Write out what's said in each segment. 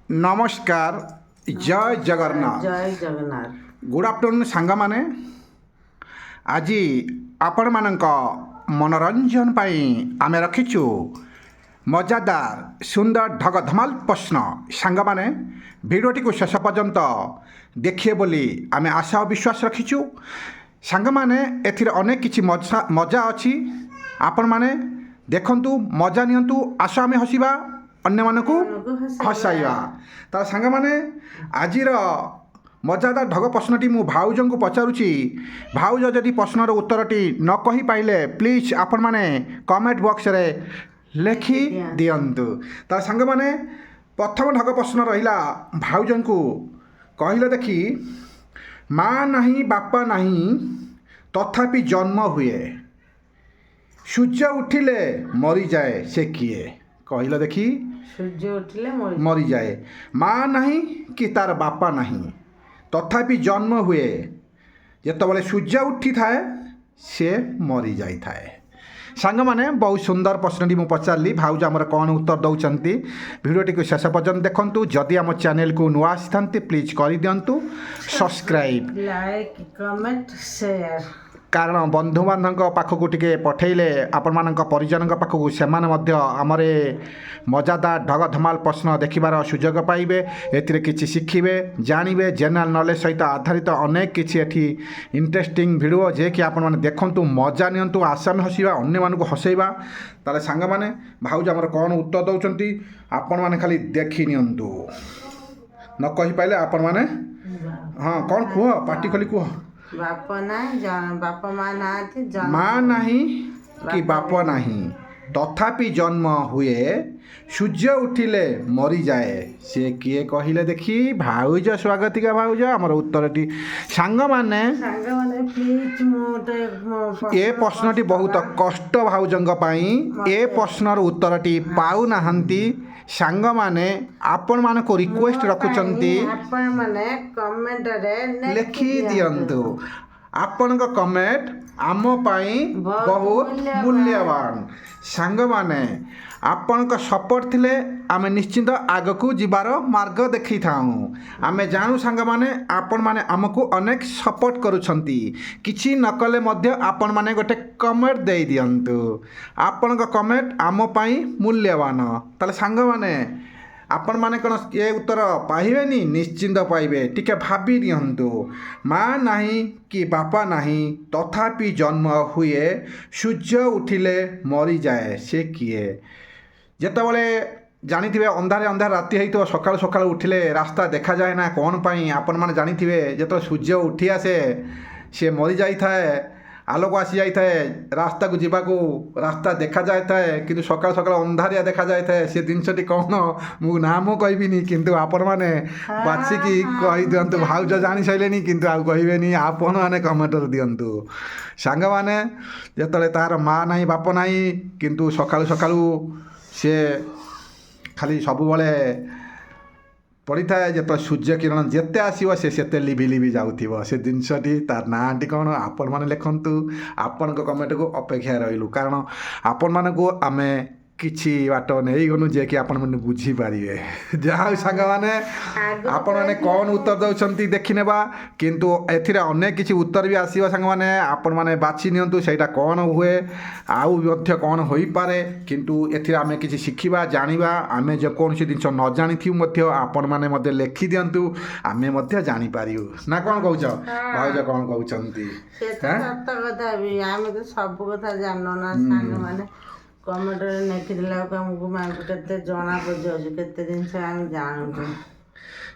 नमस्कार जय जगन्नाथ जय जगन्नाथ। गुड आफ्टरनून सांग माने आज आपण मानक मनोरंजन पाई आमे रखिचु मजादार सुंदर ढग धमाल प्रश्न सांग माने भिडियोटी को शेष पर्यंत देखिए बोली आमे आशा और विश्वास रखिचु सांग माने एथिरे अनेक किछि मजा अच्छी आपण माने देखंतु मजा नियंतु आशा आमे हसिबा अन्य मानकु हसाइबा ता सांग माने आजिर मजादार ढग प्रश्नटी मु भाउजों को पचारुची भाउज जदि प्रश्नर उत्तरटी न कहि पाइले प्लीज आपण माने कमेंट बॉक्स रे लिखि दियंतु ता सांग माने प्रथम ढग प्रश्न रहिला भाउजों को कहिला देखि माँ नहीं बापा नहीं तथापि जन्म हुए सूर्य उठिले मरी जाए से किए कहला देखी सूर्य उठिले मरी जाए माँ नहीं कि तार बापा नहीं तथापि जन्म हुए जेतबले सूर्य उठी थाए से मरी जाई थाए सांग माने बहुत सुंदर प्रश्नटी मु पचारली भाउज आमर कौन उत्तर दौरान भिडियोटी को शेष पर्यंत देखंतु जदि आम चैनल को नुआ आसी प्लीज कर दिंतु सब्सक्राइब लाइक कमेंट शेयर कारण बंधु बांधव पाखक टिके पठेले आपण मानक परिजन पाखक से आमरे मजादार ढग धमाल प्रश्न देखिबार सुजोग पाइबे एथिरे किछि शिखिबे जानवे जनरल नॉलेज सहित आधारित अनेक किछि एठी इंटरेस्टिंग वीडियो जे कि आपण माने देखंतु मजा नियंतु आशा में हसिबा अन्य मानक हसैबा ताले सांग माने भाउज हमर कोन उत्तर दउचंती आपण माने खाली देखि नियंतु न कहि पाइले आपण माने हां कोन कुह पार्टी खोली कुह बापा नहीं बापा माँ ना माँ नहीं कि बापा नहीं तथापि जन्म हुए सूर्य उठिले मरी जाए से किए कहले देखी भाउज स्वागतिका भाउज आमर उत्तरटी सांग माने प्लीज ए प्रश्नटी बहुत कष्ट भाउजंग पाई ए प्रश्नर उत्तरटी पाउ नाहंती सांग माने आपण मान को रिक्वेस्ट रखुचंती आपण माने कमेंट रे लिखि दियंतु आपण का कमेंट आम पाई बहुत मूल्यवान सांग माने आपण का सपोर्ट थिले आमे निश्चित आग को जीवार मार्ग देखि थाऊ आमे जानू सांग माने आपण माने हमको अनेक सपोर्ट करूछंती किछि न कले मध्य आपण माने गोटे कमेंट दे दियंतु आपण का कमेंट आम पाई मूल्यवान ताले सांग माने आपण माने कौन ये उत्तर पाइबेनी निश्चिंत पाइबे टिके भाबी नियंतु माँ नहीं कि बापा नहीं तथापि जन्म हुए सूर्य उठिले मरी जाए से किए जेतबले जानिथिबे अंधारे अंधार राति हेइतो सकाळ सकाळ उठिले रास्ता देखा जाए ना कौन पाई आपण माने जानिथिबे जेतो सूर्य उठी आसे से मरी जाई थाए आलोक आसी जाए रास्ता को जीवाकू रास्ता देखा जाए कि सकाल सकाल अंधारिया देखा जाए से जिनसटी कौन मु नाम कहबिनी किंतु आपण माने बाछिकी कहि दियंतु भाउज जानि सैलेनी किंतु आ कहबेनी आपण माने कमेंटर दियंतु सांग माने जेतले तार माँ नहीं बाप नहीं किंतु सकाल सकाल से खाली सब बळे पड़ी थाए जो सूर्य किरण जिते आसो से लिभि लिभि जाऊँ से जिनसटी तार नाटी कौन आपण मैंने लिखु आपण कमेंट को अपेक्षा रही कारण आपण मानक आमे किछि बाट नहीं गनु जे कि आपण मैंने बुझीपारे जहाँ सांग मैंने आपण मैंने कौन उत्तर दौरान देखी नेबा किंतु एथिरे अनेक किछि उत्तर भी आसीबा सांग मैंने आपण मैंने बाछि नियंतु सेटा कौन हुए आउ मध्य कौन होई पारे किंतु एथिरे आमे किछि शिखिबा जानिबा आमे जे कोनसी जिंस न जानिथिउ मध्य आपण माने मध्य लिखि दियंतु आमे मध्य जानि पारिउ ना कौन कहउछ भाउज कौन कहउचंती सत्य कथा भी आमे तो सब कथा जाननो ना सांग माने कमेंट रे लिखिदेला हमको केते जना पड़े केते जिनस आम जानू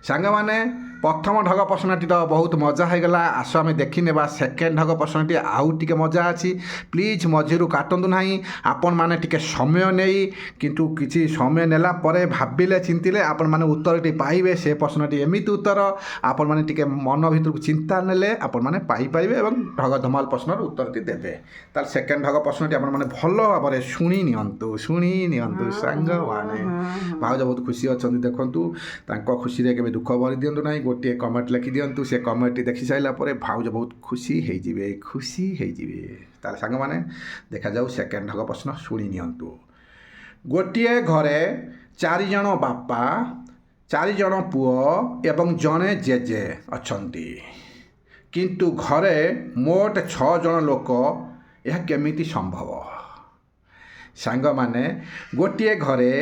सांग माने प्रथम ढग प्रश्नटी तो बहुत मजा हो गला आस आम देखी नेबा सेकेंड ढग प्रश्नटी आउ टिके मजा अच्छी प्लीज मझिरु काटंतु नहीं आपण माने टिके समय नहीं किंतु किछि समय नेला परे भाबिले चिंतिले आपण माने उत्तरटी पाइबे से प्रश्नटी एमिति उत्तर आपण माने टिके मन भितर को चिंता नेले आपण माने पाई पाइबे एवं ढग धमाल प्रश्नर उत्तरटी देबे ताल सेकेंड ढग प्रश्नटी आपण माने भलो भाबरे सुनी नियंतु सांग माने भाउज बहुत खुशी अछंती देखंतु तांको खुशी रे केबे दुख भरी दियंतु नहीं गोटे कमेंट लिखि दियंतु से कमेंट देखि साइला परे भाउज बहुत खुशी हो जिवे ताले सांग माने देखा जाऊ सेकेंड ढग प्रश्न सुनी नियंतु गोटे घरे 4 जण बापा 4 ଜଣ ପୁଅ ଏବଂ ଜଣେ ଜେଜେ ଅଛନ୍ତି କିନ୍ତୁ ଘରେ ମୋଟ 6 ଜଣ ଲୋକ। ଏହା କେମିତି ସମ୍ଭବ? ସାଙ୍ଗମାନେ, ଗୋଟିଏ ଘରେ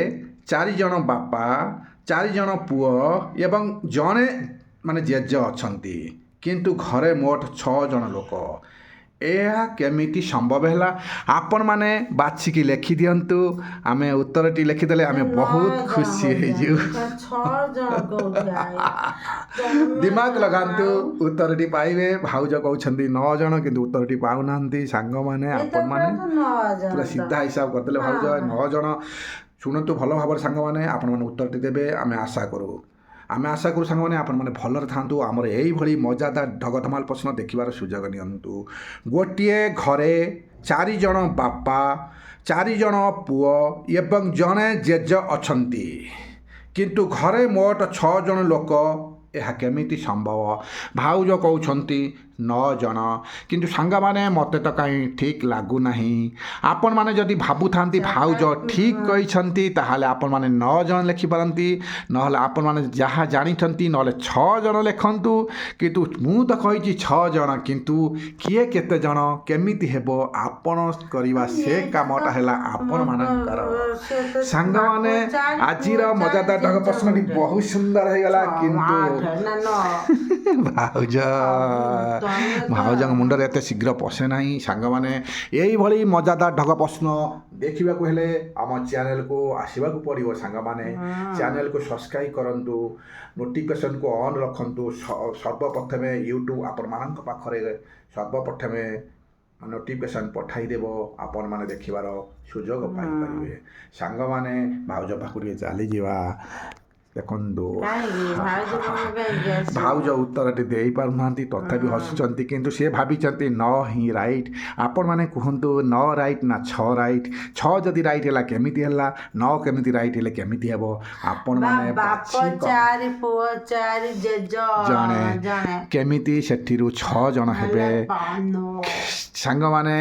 4 ଜଣ ବାପା, 4 ଜଣ ପୁଅ ଏବଂ ଜଣେ ଜେଜେ ଅଛନ୍ତି କିନ୍ତୁ ଘରେ ମୋଟ 6 ଜଣ ଲୋକ। ଏହା କେମିତି ସମ୍ଭବ ହେଲା? ଆପଣମାନେ ବାଛିକି ଲେଖିଦିଅନ୍ତୁ। ଆମେ ଉତ୍ତରଟି ଲେଖିଦେଲେ ଆମେ ବହୁତ ଖୁସି ହେଇଯିବୁ। 6 ଜଣ କୋଉଠି ଆଇଲା? ଦିମାଗ ଲଗାନ୍ତୁ, ଉତ୍ତରଟି ପାଇବେ। ଭାଉଜ କହୁଛନ୍ତି 9 ଜଣ କିନ୍ତୁ ଉତ୍ତରଟି ପାଉନାହାନ୍ତି। ସାଙ୍ଗମାନେ, ଆପଣମାନେ ପୁରା ସିଧା ହିସାବ କରିଦେଲେ। ଭାଉଜ 9 ଜଣ। ଶୁଣନ୍ତୁ ଭଲ ଭାବରେ ସାଙ୍ଗମାନେ, ଆପଣମାନେ ଉତ୍ତରଟି ଦେବେ ଆମେ ଆଶା କରୁ ସାଙ୍ଗମାନେ ଆପଣମାନେ ଭଲରେ ଥାଆନ୍ତୁ। ଆମର ଏଇଭଳି ମଜାଦାର ଢଗଧମାଲ ପ୍ରଶ୍ନ ଦେଖିବାର ସୁଯୋଗ ନିଅନ୍ତୁ। ଗୋଟିଏ ଘରେ 4 ଜଣ ବାପା, 4 ଜଣ ପୁଅ ଏବଂ ଜଣେ ଜେଜେ ଅଛନ୍ତି କିନ୍ତୁ ଘରେ ମୋଟ 6 ଜଣ ଲୋକ। ଏହା କେମିତି ସମ୍ଭବ? ଭାଉଜ କହୁଛନ୍ତି 9 ଜଣ କିନ୍ତୁ ସାଙ୍ଗମାନେ ମୋତେ ତ କାହିଁ ଠିକ୍ ଲାଗୁନାହିଁ। ଆପଣମାନେ ଯଦି ଭାବୁଥାନ୍ତି ଭାଉଜ ଠିକ୍ କହିଛନ୍ତି ତାହେଲେ ଆପଣମାନେ 9 ଜଣ ଲେଖିପାରନ୍ତି, ନହେଲେ ଆପଣମାନେ ଯାହା ଜାଣିଛନ୍ତି ନହେଲେ 6 ଜଣ ଲେଖନ୍ତୁ। କିନ୍ତୁ ମୁଁ ତ କହିଛି 6 ଜଣ, କିନ୍ତୁ କିଏ କେତେ ଜଣ କେମିତି ହେବ ଆପଣ କରିବା ସେ କାମଟା ହେଲା ଆପଣମାନଙ୍କର। ସାଙ୍ଗମାନେ, ଆଜିର ମଜାଦାର ଢଗ ପ୍ରଶ୍ନଟି ବହୁତ ସୁନ୍ଦର ହେଇଗଲା କିନ୍ତୁ ଭାଉଜଙ୍କ ମୁଣ୍ଡରେ ଏତେ ଶୀଘ୍ର ପଶେ ନାହିଁ। ସାଙ୍ଗମାନେ, ଏଇଭଳି ମଜାଦାର ଢଗ ପ୍ରଶ୍ନ ଦେଖିବାକୁ ହେଲେ ଆମ ଚ୍ୟାନେଲକୁ ଆସିବାକୁ ପଡ଼ିବ। ସାଙ୍ଗମାନେ, ଚ୍ୟାନେଲକୁ ସବସ୍କ୍ରାଇବ୍ କରନ୍ତୁ, ନୋଟିଫିକେସନକୁ ଅନ୍ ରଖନ୍ତୁ। ସର୍ବପ୍ରଥମେ ୟୁଟ୍ୟୁବ ଆପଣମାନଙ୍କ ପାଖରେ ସର୍ବପ୍ରଥମେ ନୋଟିଫିକେସନ୍ ପଠାଇଦେବ, ଆପଣମାନେ ଦେଖିବାର ସୁଯୋଗ ପାଇପାରିବେ। ସାଙ୍ଗମାନେ, ଭାଉଜ ପାଖକୁ ଟିକେ ଚାଲିଯିବା। ଦେଖନ୍ତୁ ଭାଉଜ ଉତ୍ତରଟି ଦେଇପାରୁନାହାନ୍ତି, ତଥାପି ହସୁଛନ୍ତି କିନ୍ତୁ ସେ ଭାବିଛନ୍ତି 9 ହିଁ ରାଇଟ୍। ଆପଣମାନେ କୁହନ୍ତୁ 9 ରାଇଟ୍ ନା 6 ରାଇଟ୍? 6 ଯଦି ରାଇଟ୍ ହେଲା କେମିତି ହେଲା? 9 କେମିତି ରାଇଟ୍ ହେଲେ କେମିତି ହେବ? ଆପଣମାନେ ଜଣେ କେମିତି ସେଥିରୁ 6 ଜଣ ହେବେ? ସାଙ୍ଗମାନେ,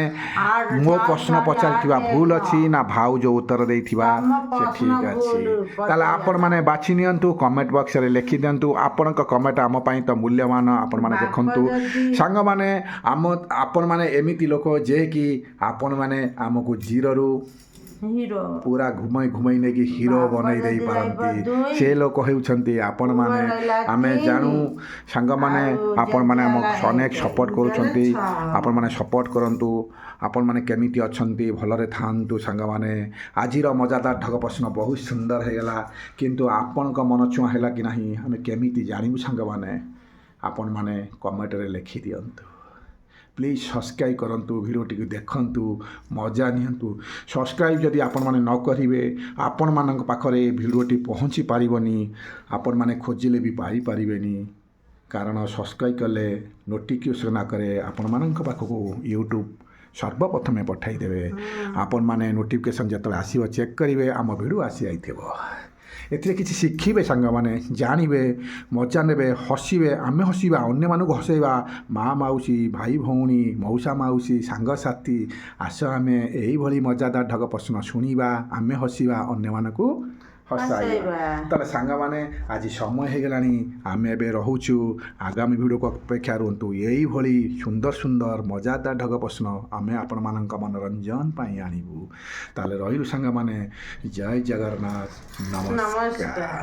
ମୋ ପ୍ରଶ୍ନ ପଚାରିଥିବା ଭୁଲ ଅଛି ନା ଭାଉଜ ଉତ୍ତର ଦେଇଥିବା ସେ ଠିକ୍ ଅଛି? ତାହେଲେ ଆପଣମାନେ ବାଛି ନିଅନ୍ତୁ, କମେଣ୍ଟ ବକ୍ସରେ ଲେଖିଦିଅନ୍ତୁ। ଆପଣଙ୍କ କମେଣ୍ଟ ଆମ ପାଇଁ ତ ମୂଲ୍ୟବାନ। ଆପଣମାନେ ଦେଖନ୍ତୁ ସାଙ୍ଗମାନେ, ଆପଣମାନେ ଏମିତି ଲୋକ ଯେ କି ଆପଣମାନେ ଆମକୁ ଜିରୋରୁ ପୁରା ଘୁମେଇ ନେଇକି ହିରୋ ବନେଇ ଦେଇପାରନ୍ତି। ସେ ଲୋକ ହେଉଛନ୍ତି ଆପଣମାନେ। ଆମେ ଜାଣୁ ସାଙ୍ଗମାନେ, ଆପଣମାନେ ଆମକୁ ଅନେକ ସପୋର୍ଟ କରୁଛନ୍ତି। ଆପଣମାନେ ସପୋର୍ଟ କରନ୍ତୁ। ଆପଣମାନେ କେମିତି ଅଛନ୍ତି? ଭଲରେ ଥାଆନ୍ତୁ ସାଙ୍ଗମାନେ। ଆଜିର ମଜାଦାର ଢଗ ପ୍ରଶ୍ନ ବହୁତ ସୁନ୍ଦର ହେଇଗଲା କିନ୍ତୁ ଆପଣଙ୍କ ମନ ଛୁଆଁ ହେଲା କି ନାହିଁ ଆମେ କେମିତି ଜାଣିବୁ? ସାଙ୍ଗମାନେ, ଆପଣମାନେ କମେଣ୍ଟରେ ଲେଖିଦିଅନ୍ତୁ। ପ୍ଲିଜ୍ ସବସ୍କ୍ରାଇବ୍ କରନ୍ତୁ, ଭିଡ଼ିଓଟିକୁ ଦେଖନ୍ତୁ, ମଜା ନିଅନ୍ତୁ। ସବସ୍କ୍ରାଇବ୍ ଯଦି ଆପଣମାନେ ନ କରିବେ ଆପଣମାନଙ୍କ ପାଖରେ ଭିଡ଼ିଓଟି ପହଞ୍ଚି ପାରିବନି, ଆପଣମାନେ ଖୋଜିଲେ ବି ପାଇପାରିବେନି। କାରଣ ସବସ୍କ୍ରାଇବ୍ କଲେ ନୋଟିଫିକେସନ୍ ଆକାରରେ ଆପଣମାନଙ୍କ ପାଖକୁ ୟୁଟ୍ୟୁବ ସର୍ବପ୍ରଥମେ ପଠାଇଦେବେ। ଆପଣମାନେ ନୋଟିଫିକେସନ୍ ଯେତେବେଳେ ଆସିବ ଚେକ୍ କରିବେ ଆମ ଭିଡ଼ିଓ ଆସିଯାଇଥିବ। ଏଥିରେ କିଛି ଶିଖିବେ ସାଙ୍ଗମାନେ, ଜାଣିବେ, ମଜା ନେବେ, ହସିବେ। ଆମେ ହସିବା, ଅନ୍ୟମାନଙ୍କୁ ହସେଇବା। ମା' ମାଉସୀ, ଭାଇ ଭଉଣୀ, ମଉସା ମାଉସୀ, ସାଙ୍ଗସାଥି, ଆସ ଆମେ ଏଇଭଳି ମଜାଦାର ଢଗ ପ୍ରଶ୍ନ ଶୁଣିବା, ଆମେ ହସିବା, ଅନ୍ୟମାନଙ୍କୁ ହସାଇବା। ତାହେଲେ ସାଙ୍ଗମାନେ, ଆଜି ସମୟ ହେଇଗଲାଣି, ଆମେ ଏବେ ରହୁଛୁ। ଆଗାମୀ ଭିଡ଼ିଓକୁ ଅପେକ୍ଷା ରୁହନ୍ତୁ। ଏଇଭଳି ସୁନ୍ଦର ସୁନ୍ଦର ମଜାଦାର ଢଗ ପ୍ରଶ୍ନ ଆମେ ଆପଣମାନଙ୍କ ମନୋରଞ୍ଜନ ପାଇଁ ଆଣିବୁ। ତାହେଲେ ରହିଲୁ ସାଙ୍ଗମାନେ, ଜୟ ଜଗନ୍ନାଥ, ନମସ୍କାର।